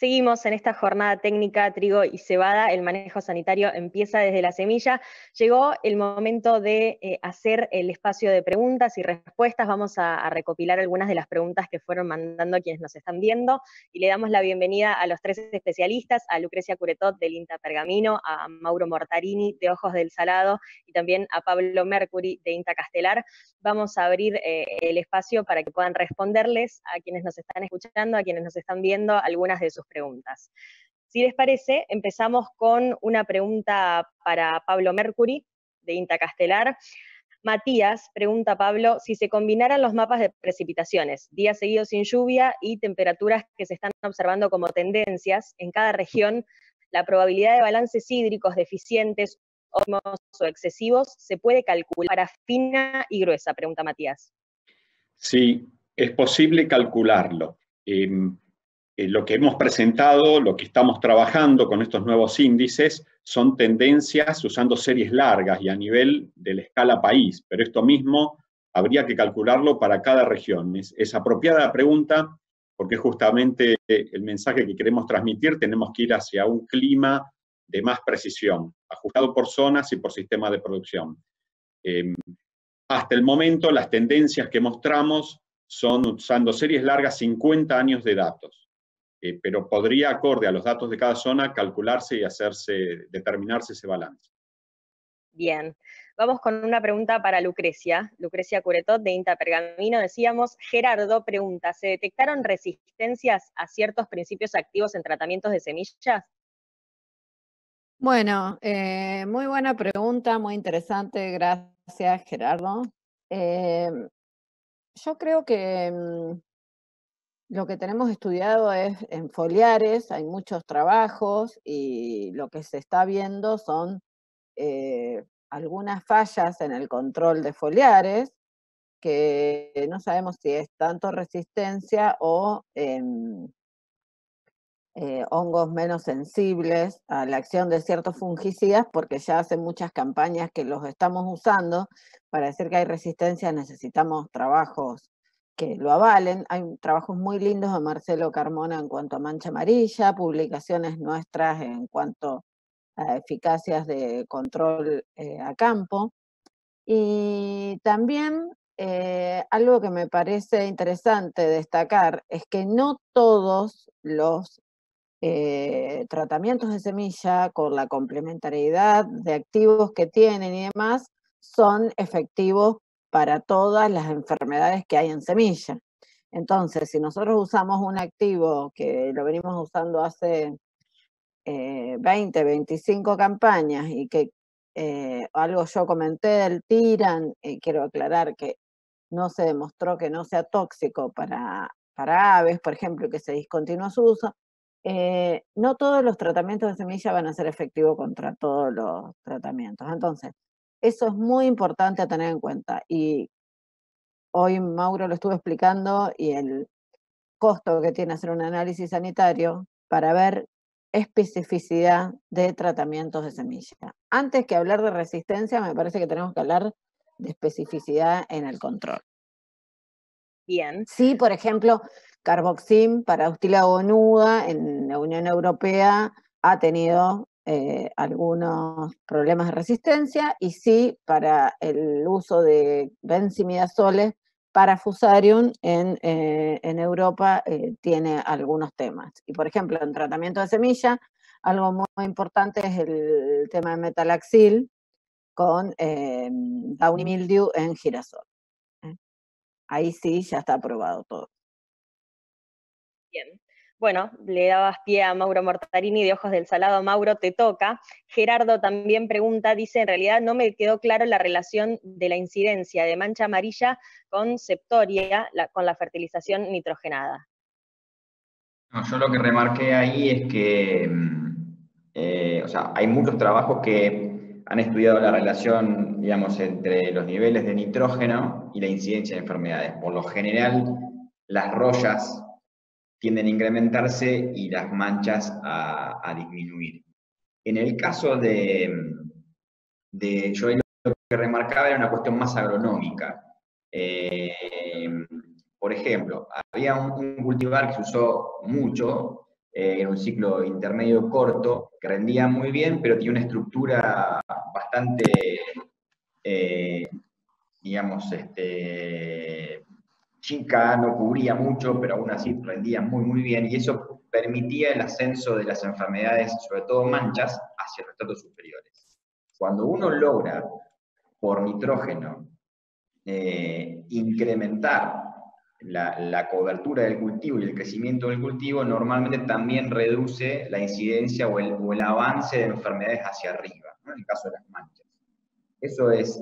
Seguimos en esta jornada técnica trigo y cebada, el manejo sanitario empieza desde la semilla. Llegó el momento de hacer el espacio de preguntas y respuestas. Vamos a recopilar algunas de las preguntas que fueron mandando quienes nos están viendo y le damos la bienvenida a los tres especialistas, a Lucrecia Curetot del INTA Pergamino, a Mauro Mortarini de Ojos del Salado y también a Pablo Mercury de INTA Castelar. Vamos a abrir el espacio para que puedan responderles a quienes nos están escuchando, a quienes nos están viendo, algunas de sus preguntas. Si les parece, empezamos con una pregunta para Pablo Mercury, de INTA Castelar. Matías pregunta a Pablo si se combinaran los mapas de precipitaciones, días seguidos sin lluvia y temperaturas que se están observando como tendencias en cada región, la probabilidad de balances hídricos deficientes o excesivos se puede calcular para fina y gruesa, pregunta Matías. Sí, es posible calcularlo. Lo que hemos presentado, lo que estamos trabajando con estos nuevos índices, son tendencias usando series largas y a nivel de la escala país, pero esto mismo habría que calcularlo para cada región. Es apropiada la pregunta porque justamente el mensaje que queremos transmitir, tenemos que ir hacia un clima de más precisión, ajustado por zonas y por sistemas de producción. Hasta el momento, las tendencias que mostramos son usando series largas 50 años de datos. Pero podría, acorde a los datos de cada zona, calcularse y determinarse ese balance. Bien, vamos con una pregunta para Lucrecia Curetot de INTA Pergamino. Decíamos, Gerardo pregunta, ¿se detectaron resistencias a ciertos principios activos en tratamientos de semillas? Bueno, muy buena pregunta, muy interesante, gracias Gerardo. Yo creo que lo que tenemos estudiado es en foliares, hay muchos trabajos y lo que se está viendo son algunas fallas en el control de foliares, que no sabemos si es tanto resistencia o hongos menos sensibles a la acción de ciertos fungicidas, porque ya hace muchas campañas que los estamos usando. Para decir que hay resistencia necesitamos trabajos que lo avalen. Hay trabajos muy lindos de Marcelo Carmona en cuanto a mancha amarilla, publicaciones nuestras en cuanto a eficacias de control a campo. Y también algo que me parece interesante destacar es que no todos los tratamientos de semilla con la complementariedad de activos que tienen y demás son efectivos para todas las enfermedades que hay en semilla. Entonces, si nosotros usamos un activo que lo venimos usando hace 20, 25 campañas y que algo yo comenté del Tiran, quiero aclarar que no se demostró que no sea tóxico para aves, por ejemplo, que se discontinuó su uso, no todos los tratamientos de semilla van a ser efectivos contra todos los tratamientos. Entonces, eso es muy importante a tener en cuenta. Y hoy Mauro lo estuvo explicando y el costo que tiene hacer un análisis sanitario para ver especificidad de tratamientos de semilla. Antes que hablar de resistencia, me parece que tenemos que hablar de especificidad en el control. Bien. Sí, por ejemplo, Carboxim para Austila gonuda en la Unión Europea ha tenido algunos problemas de resistencia, y sí, para el uso de benzimidazoles para Fusarium en Europa tiene algunos temas. Y por ejemplo, en tratamiento de semilla, algo muy importante es el tema de metalaxil con Downy Mildew en girasol. Ahí sí ya está aprobado todo. Bien. Bueno, le dabas pie a Mauro Mortarini de Ojos del Salado. Mauro, te toca. Gerardo también pregunta, dice, en realidad no me quedó claro la relación de la incidencia de mancha amarilla con septoria, con la fertilización nitrogenada. No, yo lo que remarqué ahí es que o sea, hay muchos trabajos que han estudiado la relación, digamos, entre los niveles de nitrógeno y la incidencia de enfermedades. Por lo general, las rollas tienden a incrementarse y las manchas a disminuir. En el caso yo lo que remarcaba era una cuestión más agronómica. Por ejemplo, había un cultivar que se usó mucho, en un ciclo intermedio corto, que rendía muy bien, pero tenía una estructura bastante, digamos, chica, no cubría mucho, pero aún así rendía muy, muy bien, y eso permitía el ascenso de las enfermedades, sobre todo manchas, hacia los estratos superiores. Cuando uno logra, por nitrógeno, incrementar la cobertura del cultivo y el crecimiento del cultivo, normalmente también reduce la incidencia o el avance de enfermedades hacia arriba, ¿no? En el caso de las manchas. Eso es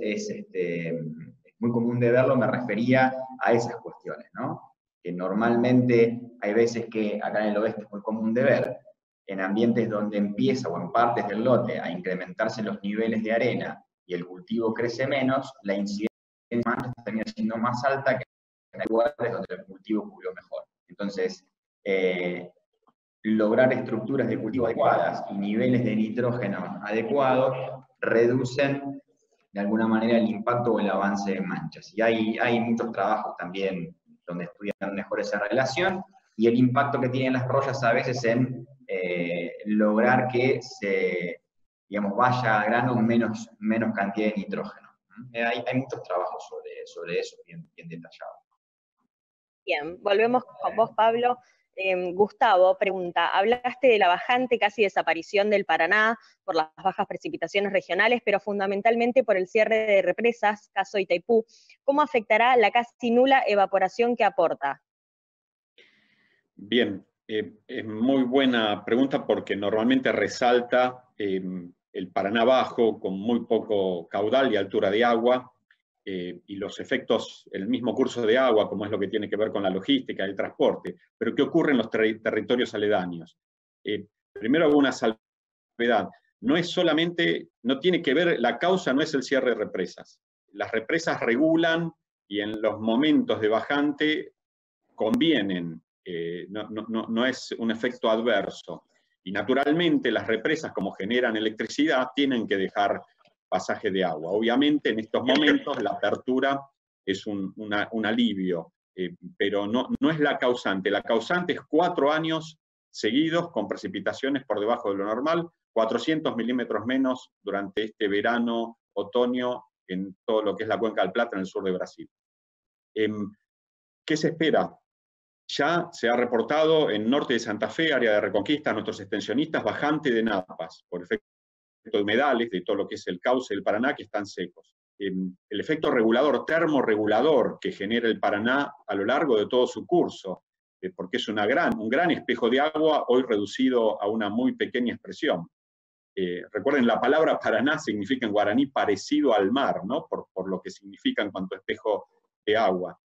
muy común de verlo, me refería a esas cuestiones, ¿no? Que normalmente hay veces que acá en el oeste es muy común de ver, en ambientes donde empieza o en partes del lote a incrementarse los niveles de arena y el cultivo crece menos, la incidencia de manchas termina siendo más alta que en lugares donde el cultivo cubrió mejor. Entonces, lograr estructuras de cultivo adecuadas y niveles de nitrógeno adecuados reducen de alguna manera el impacto o el avance de manchas. Y hay muchos trabajos también donde estudian mejor esa relación y el impacto que tienen las rollas a veces en lograr que se, digamos, vaya a grano menos cantidad de nitrógeno. Hay muchos trabajos sobre eso bien detallados. Bien, volvemos con vos, Pablo. Gustavo pregunta, hablaste de la bajante casi desaparición del Paraná por las bajas precipitaciones regionales, pero fundamentalmente por el cierre de represas, caso Itaipú. ¿Cómo afectará la casi nula evaporación que aporta? Bien, es muy buena pregunta porque normalmente resalta el Paraná bajo con muy poco caudal y altura de agua, y los efectos, el mismo curso de agua, como es lo que tiene que ver con la logística, el transporte. Pero ¿qué ocurre en los territorios aledaños? Primero hago una salvedad. No es solamente, no tiene que ver, la causa no es el cierre de represas. Las represas regulan y en los momentos de bajante convienen, no es un efecto adverso. Y naturalmente las represas, como generan electricidad, tienen que dejar pasaje de agua. Obviamente en estos momentos la apertura es un alivio, pero no es la causante. La causante es 4 años seguidos con precipitaciones por debajo de lo normal, 400 milímetros menos durante este verano, otoño, en todo lo que es la Cuenca del Plata en el sur de Brasil. ¿Qué se espera? Ya se ha reportado en norte de Santa Fe, área de Reconquista, nuestros extensionistas, bajante de napas, por efecto de humedales, de todo lo que es el cauce del Paraná, que están secos. El efecto regulador, termorregulador, que genera el Paraná a lo largo de todo su curso, porque es un gran espejo de agua, hoy reducido a una muy pequeña expresión. Recuerden, la palabra Paraná significa en guaraní parecido al mar, ¿no? Por lo que significa en cuanto a espejo de agua.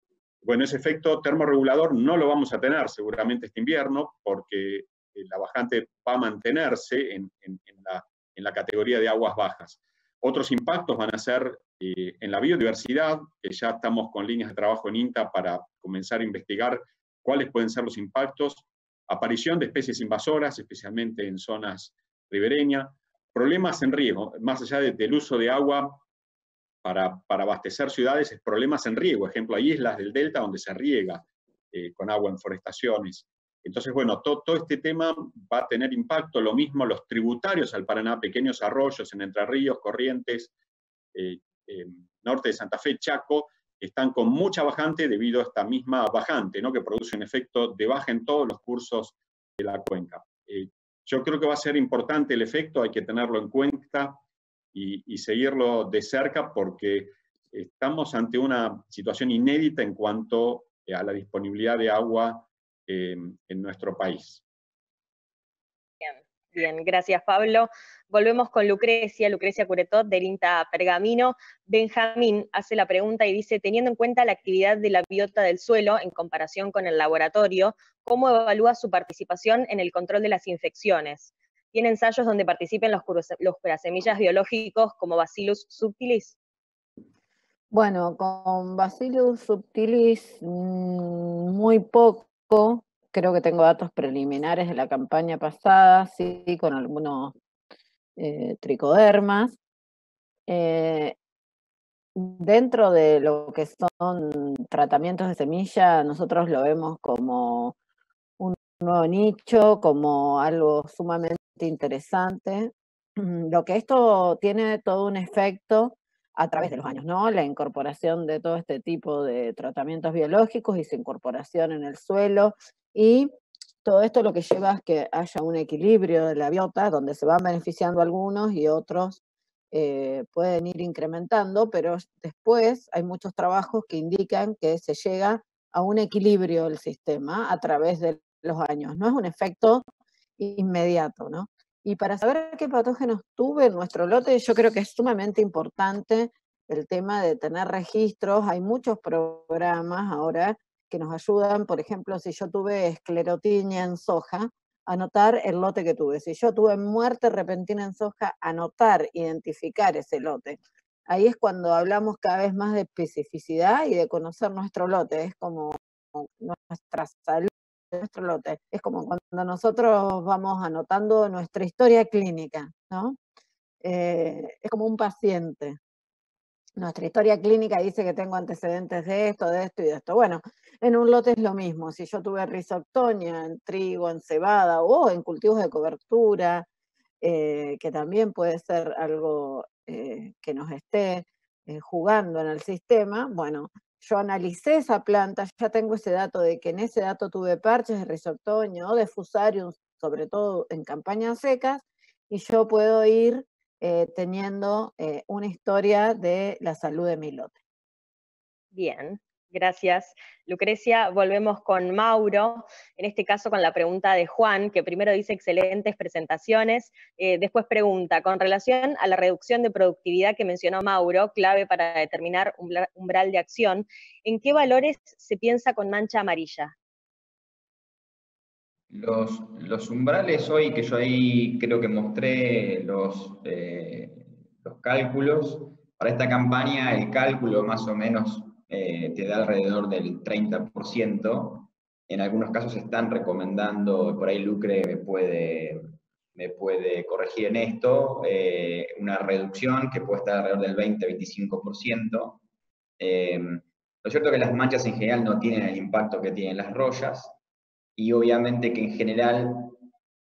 Bueno, ese efecto termorregulador no lo vamos a tener seguramente este invierno, porque la bajante va a mantenerse en la categoría de aguas bajas. Otros impactos van a ser en la biodiversidad, que ya estamos con líneas de trabajo en INTA para comenzar a investigar cuáles pueden ser los impactos. Aparición de especies invasoras, especialmente en zonas ribereñas. Problemas en riego, más allá del uso de agua para abastecer ciudades, es problemas en riego. Ejemplo, hay islas del delta donde se riega con agua en forestaciones. Entonces, bueno, todo este tema va a tener impacto. Lo mismo los tributarios al Paraná, pequeños arroyos en Entre Ríos, Corrientes, norte de Santa Fe, Chaco, están con mucha bajante debido a esta misma bajante, ¿no? Que produce un efecto de baja en todos los cursos de la cuenca. Yo creo que va a ser importante el efecto, hay que tenerlo en cuenta y seguirlo de cerca porque estamos ante una situación inédita en cuanto a la disponibilidad de agua en nuestro país. Bien, gracias Pablo. Volvemos con Lucrecia Curetot del INTA Pergamino. Benjamín hace la pregunta y dice, teniendo en cuenta la actividad de la biota del suelo en comparación con el laboratorio, ¿cómo evalúa su participación en el control de las infecciones? ¿Tiene ensayos donde participen los curasemillas biológicos como Bacillus subtilis? Bueno, con Bacillus subtilis muy poco. Creo que tengo datos preliminares de la campaña pasada, sí, con algunos tricodermas. Dentro de lo que son tratamientos de semilla, nosotros lo vemos como un nuevo nicho, como algo sumamente interesante. Lo que esto tiene todo un efecto a través de los años, ¿no? La incorporación de todo este tipo de tratamientos biológicos y su incorporación en el suelo, y todo esto lo que lleva es que haya un equilibrio de la biota, donde se van beneficiando algunos y otros pueden ir incrementando, pero después hay muchos trabajos que indican que se llega a un equilibrio del sistema a través de los años. No es un efecto inmediato, ¿no? Y para saber qué patógenos tuve en nuestro lote, yo creo que es sumamente importante el tema de tener registros. Hay muchos programas ahora que nos ayudan. Por ejemplo, si yo tuve esclerotinia en soja, anotar el lote que tuve. Si yo tuve muerte repentina en soja, anotar, identificar ese lote. Ahí es cuando hablamos cada vez más de especificidad y de conocer nuestro lote. Es como nuestra salud, nuestro lote. Es como cuando nosotros vamos anotando nuestra historia clínica, ¿no? Es como un paciente. Nuestra historia clínica dice que tengo antecedentes de esto y de esto. Bueno, en un lote es lo mismo. Si yo tuve risoctonia en trigo, en cebada o en cultivos de cobertura, que también puede ser algo que nos esté jugando en el sistema, bueno, yo analicé esa planta, ya tengo ese dato de que en ese dato tuve parches de risoctonia o de fusarium, sobre todo en campañas secas, y yo puedo ir teniendo una historia de la salud de mi lote. Bien, gracias. Lucrecia, volvemos con Mauro, en este caso con la pregunta de Juan, que primero dice excelentes presentaciones, después pregunta, con relación a la reducción de productividad que mencionó Mauro, clave para determinar umbral de acción, ¿en qué valores se piensa con mancha amarilla? Los umbrales hoy, que yo ahí creo que mostré los cálculos, para esta campaña el cálculo más o menos te da alrededor del 30%. En algunos casos están recomendando, por ahí Lucre me puede corregir en esto, una reducción que puede estar alrededor del 20-25%. Lo cierto es que las manchas en general no tienen el impacto que tienen las rollas, y obviamente que en general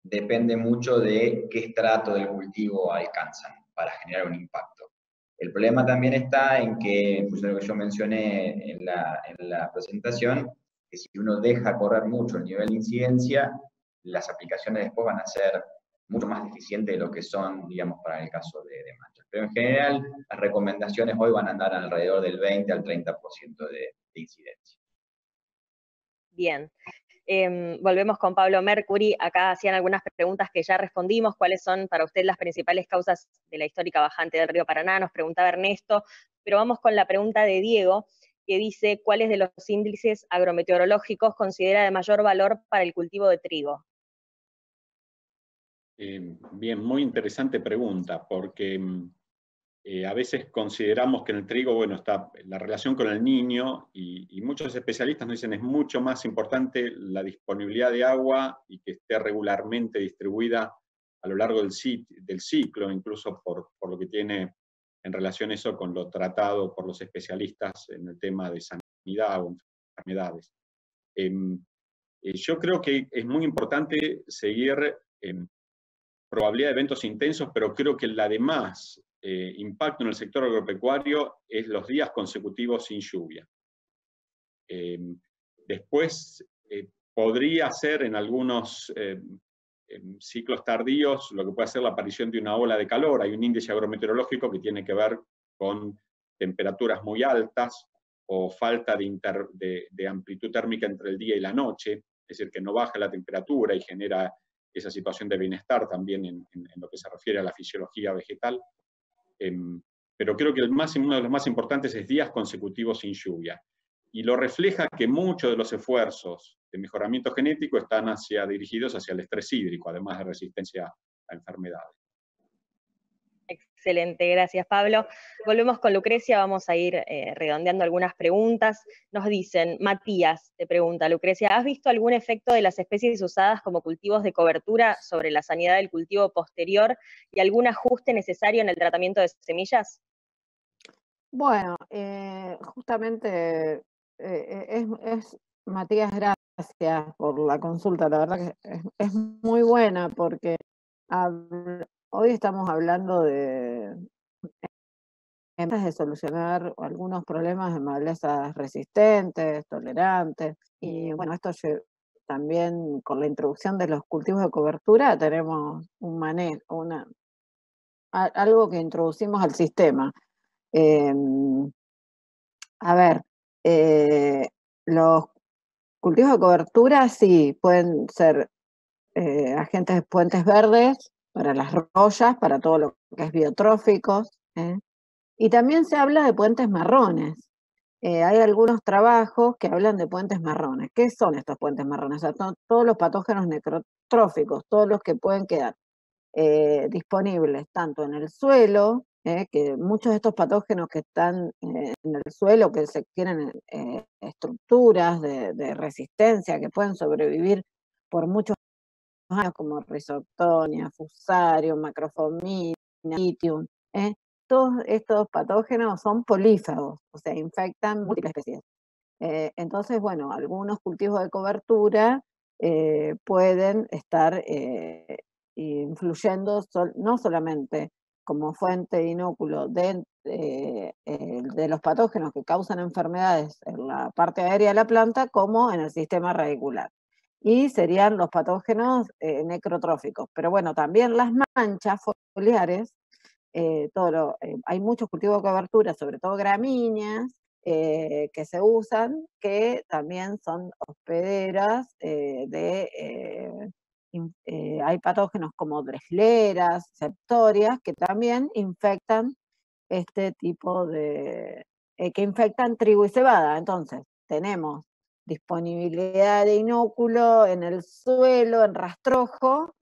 depende mucho de qué estrato del cultivo alcanzan para generar un impacto. El problema también está en que, pues lo que yo mencioné en la presentación, que si uno deja correr mucho el nivel de incidencia, las aplicaciones después van a ser mucho más deficientes de lo que son, digamos, para el caso de manchas. Pero en general, las recomendaciones hoy van a andar alrededor del 20 al 30% de incidencia. Bien. Volvemos con Pablo Mercury, acá hacían algunas preguntas que ya respondimos, ¿cuáles son para usted las principales causas de la histórica bajante del río Paraná? Nos preguntaba Ernesto, pero vamos con la pregunta de Diego, que dice, ¿cuáles de los índices agrometeorológicos considera de mayor valor para el cultivo de trigo? Bien, muy interesante pregunta, porque a veces consideramos que en el trigo, bueno, está la relación con el niño, y muchos especialistas nos dicen es mucho más importante la disponibilidad de agua y que esté regularmente distribuida a lo largo del ciclo, incluso por lo que tiene en relación eso con lo tratado por los especialistas en el tema de sanidad o enfermedades. Yo creo que es muy importante seguir probabilidad de eventos intensos, pero creo que la de más impacto en el sector agropecuario es los días consecutivos sin lluvia. Después podría ser en algunos ciclos tardíos lo que puede ser la aparición de una ola de calor. Hay un índice agrometeorológico que tiene que ver con temperaturas muy altas o falta de amplitud térmica entre el día y la noche, es decir, que no baja la temperatura y genera esa situación de bienestar también en lo que se refiere a la fisiología vegetal. Pero creo que uno de los más importantes es días consecutivos sin lluvia. Y lo refleja que muchos de los esfuerzos de mejoramiento genético están dirigidos hacia el estrés hídrico, además de resistencia a enfermedades. Excelente, gracias Pablo. Volvemos con Lucrecia, vamos a ir redondeando algunas preguntas. Nos dicen, Matías te pregunta, Lucrecia, ¿has visto algún efecto de las especies usadas como cultivos de cobertura sobre la sanidad del cultivo posterior y algún ajuste necesario en el tratamiento de semillas? Bueno, justamente es Matías, gracias. gracias por la consulta. La verdad que es muy buena porque hoy estamos hablando de solucionar algunos problemas de malezas resistentes, tolerantes, y bueno, esto también con la introducción de los cultivos de cobertura tenemos un manejo, algo que introducimos al sistema. A ver, los cultivos de cobertura sí pueden ser agentes de puentes verdes para las rollas, para todo lo que es biotróficos, y también se habla de puentes marrones. Hay algunos trabajos que hablan de puentes marrones. ¿Qué son estos puentes marrones? O sea, todos los patógenos necrotróficos, todos los que pueden quedar disponibles tanto en el suelo, que muchos de estos patógenos que están en el suelo, que tienen estructuras de resistencia, que pueden sobrevivir por muchos años, como Rhizoctonia, Fusarium, Macrophomina, Litium, todos estos patógenos son polífagos, o sea, infectan múltiples especies. Entonces, bueno, algunos cultivos de cobertura pueden estar influyendo no solamente como fuente de inóculo de los patógenos que causan enfermedades en la parte aérea de la planta, como en el sistema radicular. Y serían los patógenos necrotróficos. Pero bueno, también las manchas foliares, hay muchos cultivos de cobertura, sobre todo gramíneas, que se usan, que también son hospederas hay patógenos como dressleras, septorias, que también infectan este tipo que infectan trigo y cebada. Entonces, tenemos disponibilidad de inóculo en el suelo, en rastrojo,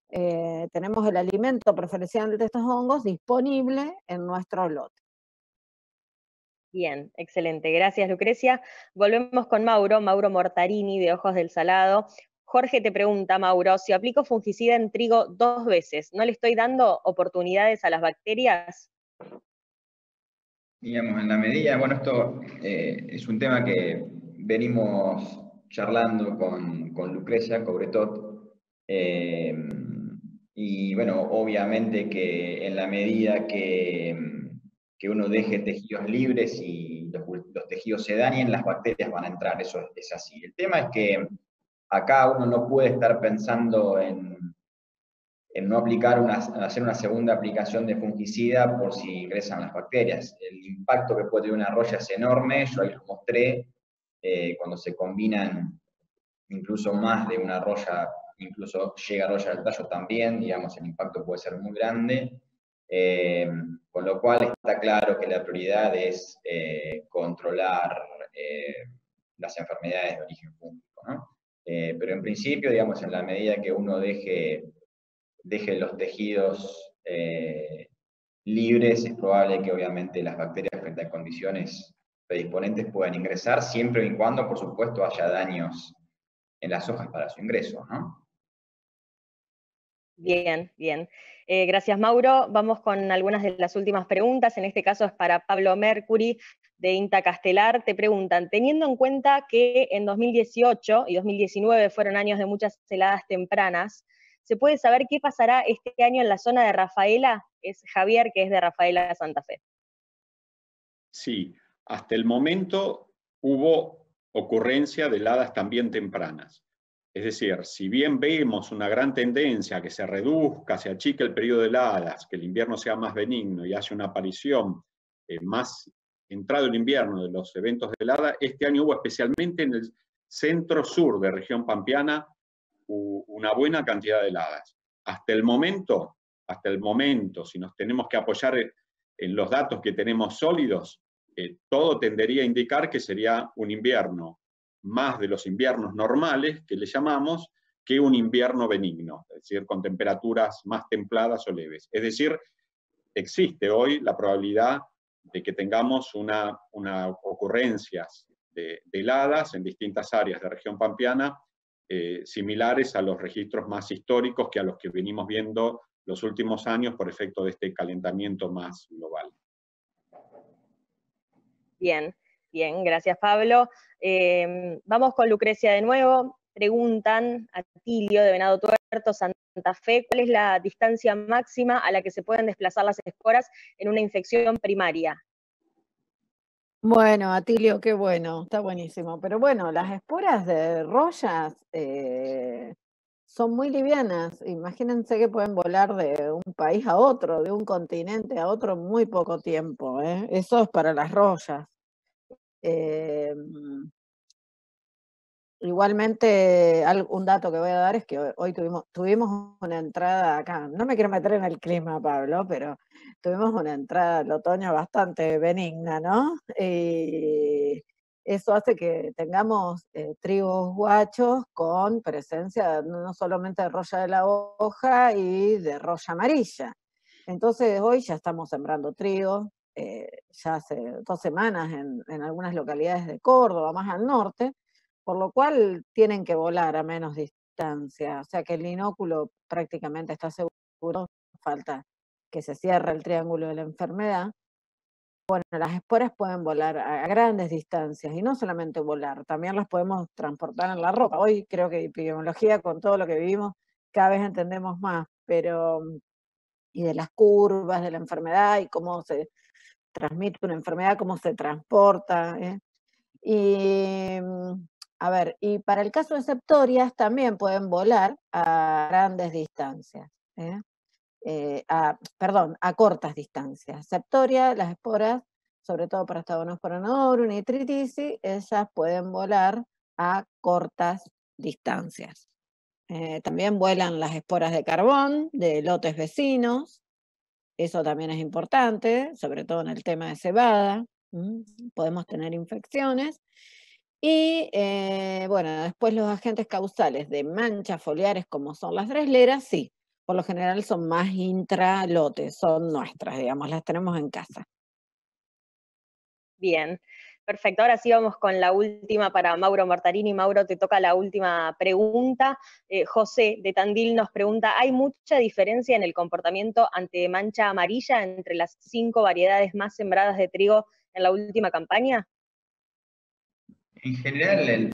tenemos el alimento preferencial de estos hongos disponible en nuestro lote. Bien, excelente. Gracias, Lucrecia. Volvemos con Mauro Mortarini, de Ojos del Salado. Jorge te pregunta, Mauro, si aplico fungicida en trigo 2 veces, ¿no le estoy dando oportunidades a las bacterias? Digamos, en la medida, bueno, esto es un tema que venimos charlando con Lucrecia Cobretot, y bueno, obviamente que en la medida que uno deje tejidos libres y los tejidos se dañen, las bacterias van a entrar, eso es así. El tema es que acá uno no puede estar pensando en no hacer una segunda aplicación de fungicida por si ingresan las bacterias. El impacto que puede tener una roya es enorme, yo ahí lo mostré, cuando se combinan incluso más de una roya, incluso llega roya del tallo también, digamos, el impacto puede ser muy grande, con lo cual está claro que la prioridad es controlar las enfermedades de origen fúngico, ¿no? Pero en principio, digamos, en la medida que uno deje los tejidos libres, es probable que obviamente las bacterias frente a condiciones predisponentes puedan ingresar, siempre y cuando, por supuesto, haya daños en las hojas para su ingreso, ¿no? Bien, bien. Gracias, Mauro. Vamos con algunas de las últimas preguntas. En este caso es para Pablo Mercury, de INTA Castelar. Te preguntan, teniendo en cuenta que en 2018 y 2019 fueron años de muchas heladas tempranas, ¿se puede saber qué pasará este año en la zona de Rafaela? Es Javier, que es de Rafaela Santa Fe. Sí, hasta el momento hubo ocurrencia de heladas también tempranas. Es decir, si bien vemos una gran tendencia a que se reduzca, se achique el periodo de heladas, que el invierno sea más benigno y haya una aparición más entrado el invierno de los eventos de helada, este año hubo especialmente en el centro-sur de región pampeana una buena cantidad de heladas. Hasta el momento, si nos tenemos que apoyar en los datos que tenemos sólidos, todo tendería a indicar que sería un invierno más de los inviernos normales, que le llamamos, que un invierno benigno, es decir, con temperaturas más templadas o leves. Es decir, existe hoy la probabilidad de que tengamos una ocurrencias de heladas en distintas áreas de región pampeana, similares a los registros más históricos que a los que venimos viendo los últimos años por efecto de este calentamiento más global. Bien. Bien, gracias Pablo. Vamos con Lucrecia de nuevo. Preguntan a Tilio de Venado Tuerto, Santa Fe, ¿cuál es la distancia máxima a la que se pueden desplazar las esporas en una infección primaria? Bueno, Atilio, qué bueno, está buenísimo. Pero bueno, las esporas de rollas son muy livianas. Imagínense que pueden volar de un país a otro, de un continente a otro en muy poco tiempo, ¿eh? Eso es para las rollas. Igualmente, un dato que voy a dar es que hoy tuvimos una entrada acá. No me quiero meter en el clima, Pablo, pero tuvimos una entrada al otoño bastante benigna, ¿no? Y eso hace que tengamos trigos guachos con presencia no solamente de roya de la hoja y de roya amarilla. Entonces hoy ya estamos sembrando trigo, ya hace 2 semanas en algunas localidades de Córdoba, más al norte, por lo cual tienen que volar a menos distancia, o sea que el inóculo prácticamente está seguro, falta que se cierre el triángulo de la enfermedad. Bueno, las esporas pueden volar a grandes distancias, y no solamente volar, también las podemos transportar en la ropa. Hoy creo que epidemiología, con todo lo que vivimos, cada vez entendemos más, pero y de las curvas de la enfermedad y cómo se transmite una enfermedad, cómo se transporta, ¿eh? Y a ver, y para el caso de septorias también pueden volar a grandes distancias, a cortas distancias. Septoria, las esporas, sobre todo para Staphylococcus aureus, nitritici, ellas pueden volar a cortas distancias. También vuelan las esporas de carbón, de lotes vecinos, eso también es importante, sobre todo en el tema de cebada, podemos tener infecciones. Y bueno, después los agentes causales de manchas foliares como son las dresleras, sí, por lo general son más intralotes, son nuestras, digamos, las tenemos en casa. Bien, perfecto. Ahora sí vamos con la última para Mauro Mortarini. Mauro, te toca la última pregunta. José de Tandil nos pregunta, ¿hay mucha diferencia en el comportamiento ante mancha amarilla entre las 5 variedades más sembradas de trigo en la última campaña? En general, el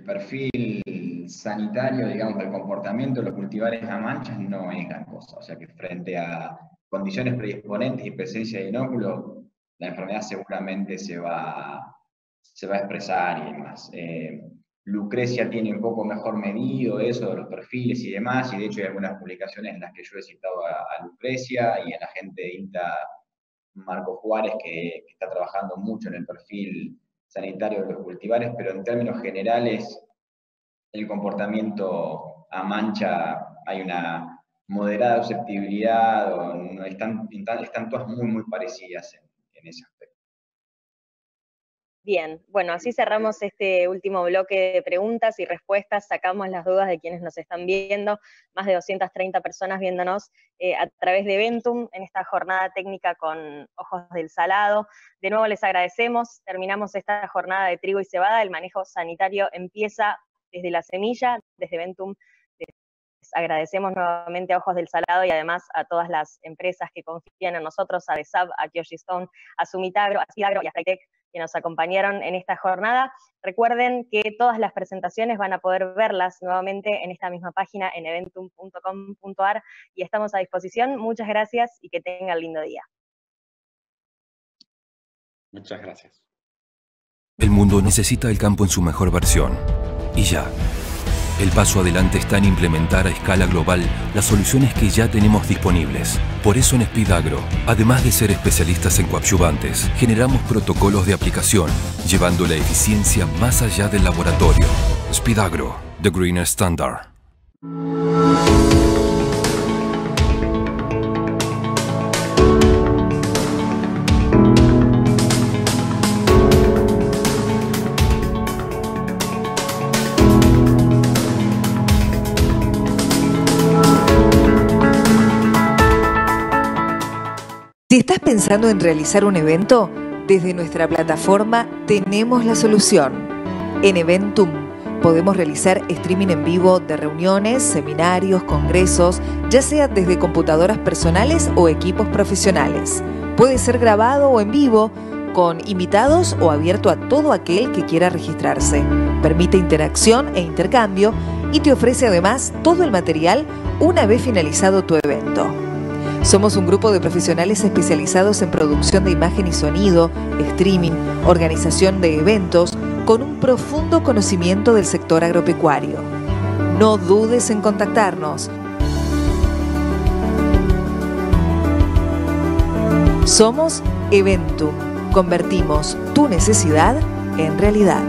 perfil sanitario, digamos, del comportamiento de los cultivares a manchas no es gran cosa. O sea que frente a condiciones predisponentes y presencia de inóculo, la enfermedad seguramente se va a expresar y demás. Lucrecia tiene un poco mejor medido eso de los perfiles y demás, y de hecho hay algunas publicaciones en las que yo he citado a Lucrecia y a la gente de INTA Marco Juárez que está trabajando mucho en el perfil sanitario de los cultivares, pero en términos generales el comportamiento a mancha hay una moderada susceptibilidad, o no están todas muy parecidas en ese aspecto. Bien, bueno, así cerramos este último bloque de preguntas y respuestas, sacamos las dudas de quienes nos están viendo, más de 230 personas viéndonos a través de Eventum en esta jornada técnica con Ojos del Salado. De nuevo les agradecemos, terminamos esta jornada de trigo y cebada, el manejo sanitario empieza desde la semilla, desde Eventum. Les agradecemos nuevamente a Ojos del Salado y además a todas las empresas que confían en nosotros, a DESAB, a Kyoshi Stone, a Sumitagro, a Sidagro y a Flytech, que nos acompañaron en esta jornada. Recuerden que todas las presentaciones van a poder verlas nuevamente en esta misma página en eventum.com.ar y estamos a disposición. Muchas gracias y que tengan lindo día. Muchas gracias. El mundo necesita el campo en su mejor versión. Y ya. El paso adelante está en implementar a escala global las soluciones que ya tenemos disponibles. Por eso en Speedagro, además de ser especialistas en coadyuvantes, generamos protocolos de aplicación, llevando la eficiencia más allá del laboratorio. Speedagro, the greener standard. Si estás pensando en realizar un evento, desde nuestra plataforma tenemos la solución. En Eventum podemos realizar streaming en vivo de reuniones, seminarios, congresos, ya sea desde computadoras personales o equipos profesionales. Puede ser grabado o en vivo, con invitados o abierto a todo aquel que quiera registrarse. Permite interacción e intercambio y te ofrece además todo el material una vez finalizado tu evento. Somos un grupo de profesionales especializados en producción de imagen y sonido, streaming, organización de eventos, con un profundo conocimiento del sector agropecuario. No dudes en contactarnos. Somos Eventum. Convertimos tu necesidad en realidad.